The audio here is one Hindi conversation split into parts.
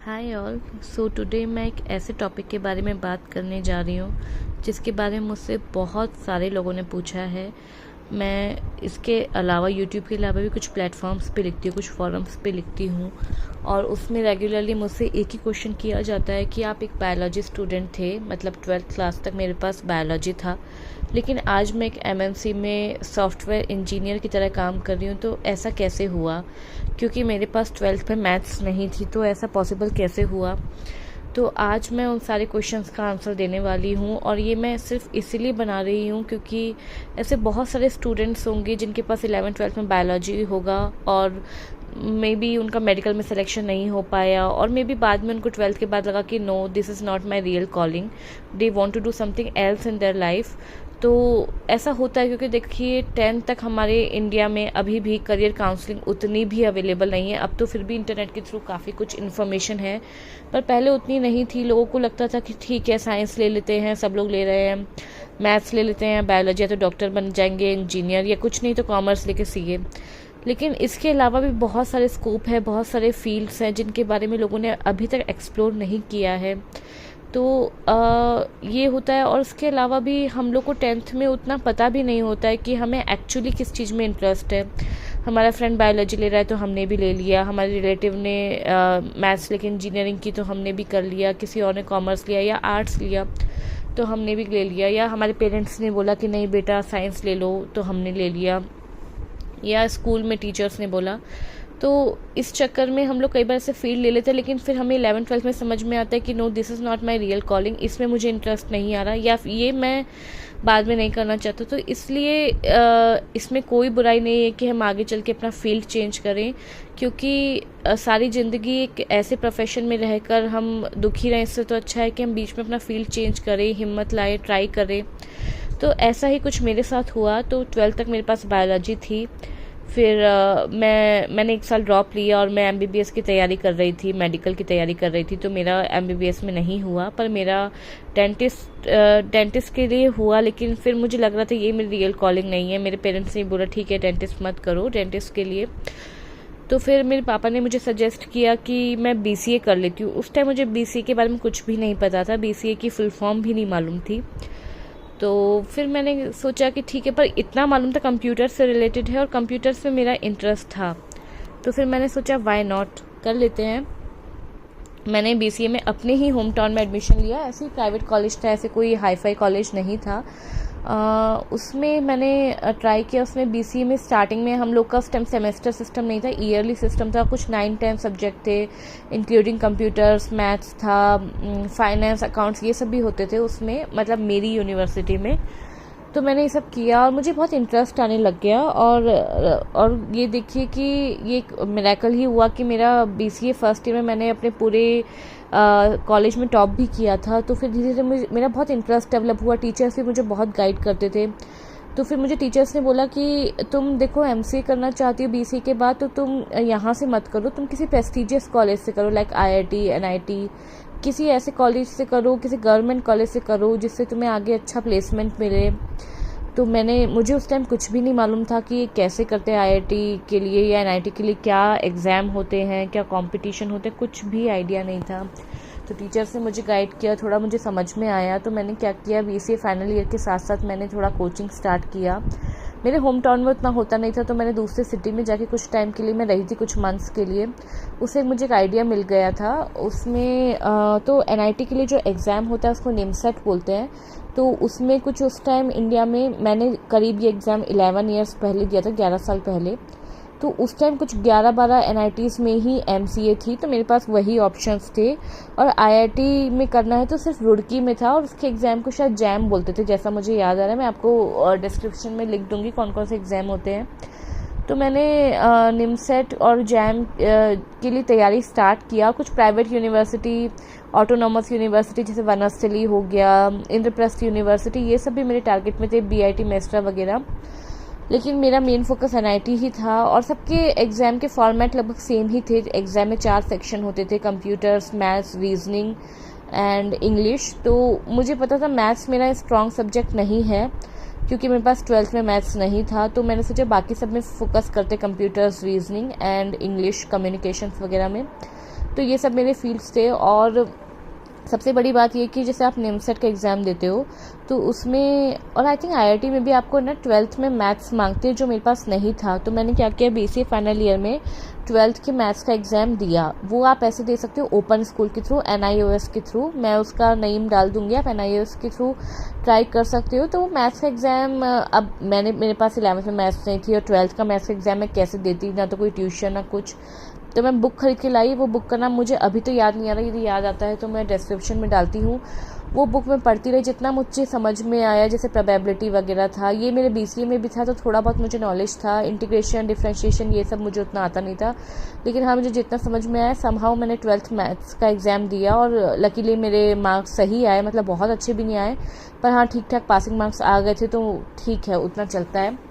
Hi all. सो टुडे मैं एक ऐसे टॉपिक के बारे में बात करने जा रही हूँ जिसके बारे में मुझसे बहुत सारे लोगों ने पूछा है। मैं इसके अलावा यूट्यूब के अलावा भी कुछ प्लेटफॉर्म्स पे लिखती हूँ, कुछ फोरम्स पे लिखती हूँ और उसमें रेगुलरली मुझसे एक ही क्वेश्चन किया जाता है कि आप एक बायोलॉजी स्टूडेंट थे, मतलब 12th क्लास तक मेरे पास बायोलॉजी था, लेकिन आज मैं एक एमएनसी में सॉफ्टवेयर इंजीनियर की तरह काम कर रही हूँ, तो ऐसा कैसे हुआ? क्योंकि मेरे पास 12th में मैथ्स नहीं थी, तो ऐसा पॉसिबल कैसे हुआ? तो आज मैं उन सारे क्वेश्चंस का आंसर देने वाली हूँ और ये मैं सिर्फ इसीलिए बना रही हूँ क्योंकि ऐसे बहुत सारे स्टूडेंट्स होंगे जिनके पास 11th-12th में बायोलॉजी होगा और मे बी उनका मेडिकल में सिलेक्शन नहीं हो पाया और मे बी बाद में उनको 12th के बाद लगा कि no, this is not my real calling, they want to do something else in their life. तो ऐसा होता है क्योंकि देखिए 10th तक हमारे इंडिया में अभी भी करियर काउंसलिंग उतनी भी अवेलेबल नहीं है। अब तो फिर भी इंटरनेट के थ्रू काफ़ी कुछ इन्फॉर्मेशन है, पर पहले उतनी नहीं थी। लोगों को लगता था कि ठीक है, साइंस ले लेते हैं, सब लोग ले रहे हैं, मैथ्स ले लेते हैं, बायोलॉजी है तो डॉक्टर बन जाएंगे, इंजीनियर, या कुछ नहीं तो कॉमर्स लेके सीए। लेकिन इसके अलावा भी बहुत सारे स्कोप है, बहुत सारे फील्ड्स हैं जिनके बारे में लोगों ने अभी तक एक्सप्लोर नहीं किया है। तो ये होता है। और उसके अलावा भी हम लोग को 10th में उतना पता भी नहीं होता है कि हमें एक्चुअली किस चीज़ में इंटरेस्ट है। हमारा फ्रेंड बायोलॉजी ले रहा है तो हमने भी ले लिया, हमारे रिलेटिव ने मैथ्स लेके इंजीनियरिंग की तो हमने भी कर लिया, किसी और ने कॉमर्स लिया या आर्ट्स लिया तो हमने भी ले लिया, या हमारे पेरेंट्स ने बोला कि नहीं बेटा साइंस ले लो तो हमने ले लिया, या स्कूल में टीचर्स ने बोला। तो इस चक्कर में हम लोग कई बार ऐसे फील्ड ले लेते हैं, लेकिन फिर हमें 11th-12th में समझ में आता है कि no, this is not my real calling, इसमें मुझे इंटरेस्ट नहीं आ रहा, या ये मैं बाद में नहीं करना चाहता। तो इसलिए इसमें कोई बुराई नहीं है कि हम आगे चल के अपना फील्ड चेंज करें, क्योंकि सारी ज़िंदगी एक ऐसे प्रोफेशन में रहकर हम दुखी रहें, इससे तो अच्छा है कि हम बीच में अपना फील्ड चेंज करें, हिम्मत लाएँ, ट्राई करें। तो ऐसा ही कुछ मेरे साथ हुआ। तो 12th तक मेरे पास बायोलॉजी थी, फिर मैंने एक साल ड्रॉप लिया और मैं एमबीबीएस की तैयारी कर रही थी, मेडिकल की तैयारी कर रही थी। तो मेरा एमबीबीएस में नहीं हुआ, पर मेरा डेंटिस्ट के लिए हुआ। लेकिन फिर मुझे लग रहा था ये मेरी रियल कॉलिंग नहीं है। मेरे पेरेंट्स ने बोला ठीक है डेंटिस्ट मत करो, डेंटिस्ट के लिए। तो फिर मेरे पापा ने मुझे सजेस्ट किया कि मैं बीसीए कर लेती हूँ। उस टाइम मुझे बीसीए के बारे में कुछ भी नहीं पता था, बीसीए की फुल फॉर्म भी नहीं मालूम थी। तो फिर मैंने सोचा कि ठीक है, पर इतना मालूम था कंप्यूटर से रिलेटेड है और कंप्यूटर्स में मेरा इंटरेस्ट था, तो फिर मैंने सोचा वाई नॉट, कर लेते हैं। मैंने बीसीए में अपने ही होम टाउन में एडमिशन लिया। ऐसे ही प्राइवेट कॉलेज था, ऐसे कोई हाई फाई कॉलेज नहीं था। उसमें मैंने ट्राई किया। उसमें बीसीए में स्टार्टिंग में हम लोग का उस टाइम सेमेस्टर सिस्टम नहीं था, ईयरली सिस्टम था। कुछ 9-10 सब्जेक्ट थे, इंक्लूडिंग कंप्यूटर्स, मैथ्स था, फाइनेंस, अकाउंट्स, ये सब भी होते थे उसमें, मतलब मेरी यूनिवर्सिटी में। तो मैंने ये सब किया और मुझे बहुत इंटरेस्ट आने लग गया। और ये देखिए कि ये एक मिरेकल ही हुआ कि मेरा बीसीए फर्स्ट ईयर में मैंने अपने पूरे कॉलेज में टॉप भी किया था। तो फिर धीरे धीरे मेरा बहुत इंटरेस्ट डेवलप हुआ। टीचर्स भी मुझे बहुत गाइड करते थे। तो फिर मुझे टीचर्स ने बोला कि तुम देखो एमसीए करना चाहती हो बीसीए के बाद, तो तुम यहाँ से मत करो, तुम किसी प्रेस्टिजियस कॉलेज से करो, लाइक आईआईटी, एनआईटी, किसी ऐसे कॉलेज से करो, किसी गवर्नमेंट कॉलेज से करो जिससे तुम्हें आगे अच्छा प्लेसमेंट मिले। तो मुझे उस टाइम कुछ भी नहीं मालूम था कि कैसे करते हैं आईआईटी के लिए या एनआईटी के लिए, क्या एग्ज़ाम होते हैं, क्या कंपटीशन होते हैं, कुछ भी आइडिया नहीं था। तो टीचर्स ने मुझे गाइड किया, थोड़ा मुझे समझ में आया। तो मैंने क्या किया, बीसीए फाइनल ईयर के साथ साथ मैंने थोड़ा कोचिंग स्टार्ट किया। मेरे होम टाउन में उतना होता नहीं था, तो मैंने दूसरे सिटी में जाके कुछ टाइम के लिए मैं रही थी, कुछ मंथ्स के लिए। उससे मुझे एक आइडिया मिल गया था। उसमें तो एनआईटी के लिए जो एग्ज़ाम होता है उसको निमसेट बोलते हैं। तो उसमें कुछ उस टाइम इंडिया में मैंने करीब ये एग्ज़ाम 11 ईयर्स पहले दिया था, 11 साल पहले। तो उस टाइम कुछ 11-12 एनआईटीज़ में ही एमसीए थी, तो मेरे पास वही ऑप्शंस थे। और आईआईटी में करना है तो सिर्फ रुड़की में था, और उसके एग्ज़ाम को शायद जैम बोलते थे, जैसा मुझे याद आ रहा है। मैं आपको डिस्क्रिप्शन में लिख दूंगी कौन कौन से एग्ज़ाम होते हैं। तो मैंने निमसेट और जैम के लिए तैयारी स्टार्ट किया। कुछ प्राइवेट यूनिवर्सिटी, ऑटोनॉमस यूनिवर्सिटी जैसे वनस्थली हो गया, इंद्रप्रस्थ यूनिवर्सिटी, ये सब भी मेरे टारगेट में थे, बीआईटी, मेस्ट्रा वगैरह। लेकिन मेरा मेन फोकस एनआईटी ही था। और सबके एग्ज़ाम के फॉर्मेट लगभग सेम ही थे। एग्ज़ाम में 4 सेक्शन होते थे, computers, maths, reasoning and English. तो मुझे पता था मैथ्स मेरा स्ट्रॉन्ग सब्जेक्ट नहीं है, क्योंकि मेरे पास 12th में मैथ्स नहीं था। तो मैंने सोचा बाकी सब में फोकस करते, computers, reasoning and English, communications वगैरह में। तो ये सब मेरे फील्ड्स थे। और सबसे बड़ी बात ये कि जैसे आप निमसेट का एग्ज़ाम देते हो तो उसमें, और आई थिंक आईआईटी में भी आपको ना 12th में मैथ्स मांगते हैं, जो मेरे पास नहीं था। तो मैंने क्या किया, बीसीए फाइनल ईयर में 12th के मैथ्स का एग्ज़ाम दिया। वो आप ऐसे दे सकते हो ओपन स्कूल के थ्रू, NIOS के थ्रू। मैं उसका नेम डाल दूंगी, आप NIOS के थ्रू ट्राई कर सकते हो। तो वो मैथ्स का एग्ज़ाम, अब मेरे पास 11th में मैथ्स नहीं थी और 12th का मैथ्स का एग्ज़ाम मैं कैसे देती, ना तो कोई ट्यूशन ना कुछ। तो मैं बुक खरीद के लाई। वो बुक का नाम मुझे अभी तो याद नहीं आ रहा, यदि याद आता है तो मैं डिस्क्रिप्शन में डालती हूँ। वो बुक मैं पढ़ती रही, जितना मुझे समझ में आया, जैसे प्रोबेबिलिटी वगैरह था, ये मेरे बीसीए में भी था तो थोड़ा बहुत मुझे नॉलेज था। इंटीग्रेशन, डिफरेंशिएशन, ये सब मुझे उतना आता नहीं था, लेकिन हाँ मुझे जितना समझ में आया, समहाउ मैंने 12th मैथ्स का एग्ज़ाम दिया और लकीली मेरे मार्क्स सही आए, मतलब बहुत अच्छे भी नहीं आए, पर हाँ ठीक ठाक पासिंग मार्क्स आ गए थे, तो ठीक है, उतना चलता है।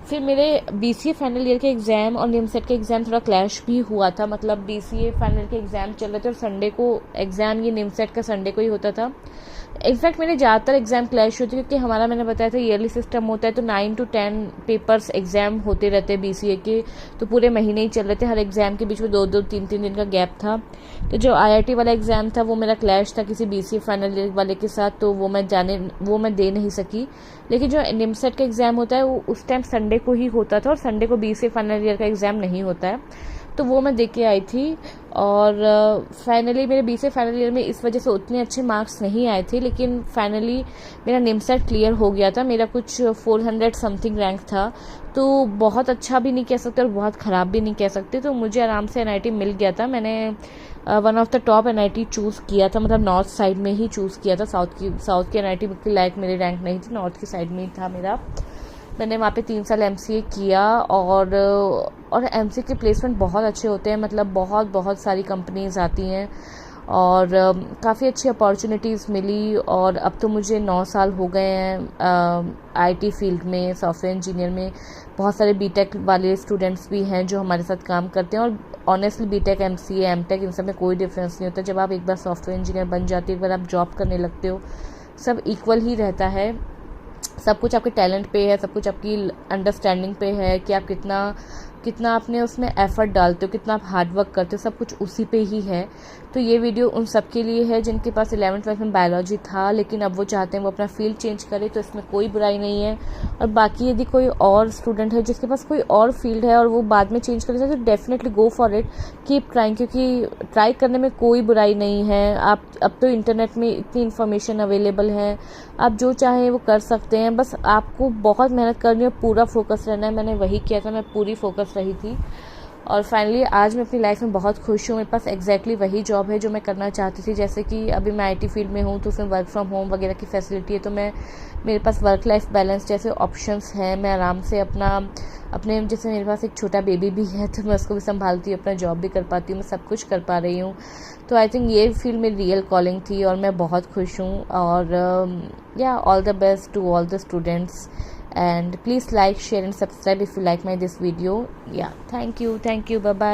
फिर मेरे बीसीए फाइनल ईयर के एग्ज़ाम और निमसेट के एग्ज़ाम थोड़ा क्लैश भी हुआ था। मतलब बीसीए फाइनल के एग्ज़ाम चल रहे थे और संडे को एग्ज़ाम, ये निमसेट का संडे को ही होता था। इनफैक्ट मेरे ज़्यादातर एग्ज़ाम क्लैश होते क्योंकि हमारा, मैंने बताया था, ईयरली सिस्टम होता है, तो 9 to 10 पेपर्स एग्ज़ाम होते रहते हैं बीसीए के, तो पूरे महीने ही चल रहे थे। हर एग्ज़ाम के बीच में 2-2, 3-3 दिन का गैप था। तो जो आईआईटी वाला एग्ज़ाम था वो मेरा क्लैश था किसी बीसीए फाइनल ईयर वाले के साथ, तो वो मैं दे नहीं सकी। लेकिन जो निमसेट का एग्ज़ाम होता है वो उस टाइम संडे को ही होता था और संडे को बीसीए फाइनल ईयर का एग्ज़ाम नहीं होता है, तो वो मैं दे के आई थी। और फाइनली मेरे बीसीए फाइनल ईयर में इस वजह से उतने अच्छे मार्क्स नहीं आए थे, लेकिन फाइनली मेरा निमसेट क्लियर हो गया था। मेरा कुछ 400 समथिंग रैंक था, तो बहुत अच्छा भी नहीं कह सकते और बहुत ख़राब भी नहीं कह सकते, तो मुझे आराम से एनआईटी मिल गया था। मैंने one of the top NIT choose किया था, मतलब नॉर्थ साइड में ही चूज़ किया था। साउथ की एनआईटी के लायक मेरी रैंक नहीं थी, नॉर्थ की साइड में ही था मेरा। मैंने वहाँ पे 3 साल एमसीए किया और एमसीए के प्लेसमेंट बहुत अच्छे होते हैं, मतलब बहुत सारी कंपनीज आती हैं और काफ़ी अच्छी अपॉर्चुनिटीज़ मिली। और अब तो मुझे 9 साल हो गए हैं आईटी फील्ड में, सॉफ्टवेयर इंजीनियर में। बहुत सारे बीटेक वाले स्टूडेंट्स भी हैं जो हमारे साथ काम करते हैं, और ऑनेस्टली बीटेक, एमसीए, एमटेक, इन सब में कोई डिफरेंस नहीं होता। जब आप एक बार सॉफ्टवेयर इंजीनियर बन जाते हो, एक बार आप जॉब करने लगते हो, सब इक्वल ही रहता है। सब कुछ आपके टैलेंट पे है, सब कुछ आपकी अंडरस्टैंडिंग पे है कि आप कितना आपने उसमें एफर्ट डालते हो, कितना आप हार्डवर्क करते हो, सब कुछ उसी पे ही है। तो ये वीडियो उन सब के लिए है जिनके पास 11th-12th में बायोलॉजी था लेकिन अब वो चाहते हैं वो अपना फील्ड चेंज करे, तो इसमें कोई बुराई नहीं है। और बाकी यदि कोई और स्टूडेंट है जिसके पास कोई और फील्ड है और वो बाद में चेंज करे तो definitely go for it, keep trying, क्योंकि ट्राई करने में कोई बुराई नहीं है। आप अब तो इंटरनेट में इतनी इन्फॉर्मेशन अवेलेबल है, आप जो चाहें वो कर सकते हैं, बस आपको बहुत मेहनत करनी है, पूरा फोकस रहना है। मैंने वही किया था, मैं पूरी फोकस रही थी और फाइनली आज मैं अपनी लाइफ में बहुत खुश हूँ। मेरे पास एग्जैक्टली वही जॉब है जो मैं करना चाहती थी। जैसे कि अभी मैं आईटी फील्ड में हूँ तो उसमें वर्क फ्रॉम होम वगैरह की फैसिलिटी है, तो मेरे पास वर्क लाइफ बैलेंस जैसे ऑप्शंस हैं। मैं आराम से अपने जैसे मेरे पास एक छोटा बेबी भी है तो मैं उसको भी संभालती हूँ, अपना जॉब भी कर पाती हूँ, मैं सब कुछ कर पा रही हूँ। तो आई थिंक ये फील्ड मेरी रियल कॉलिंग थी और मैं बहुत खुश हूँ। और या all the best to all the students, and please like, share and subscribe if you like this video. Yeah, thank you, bye bye.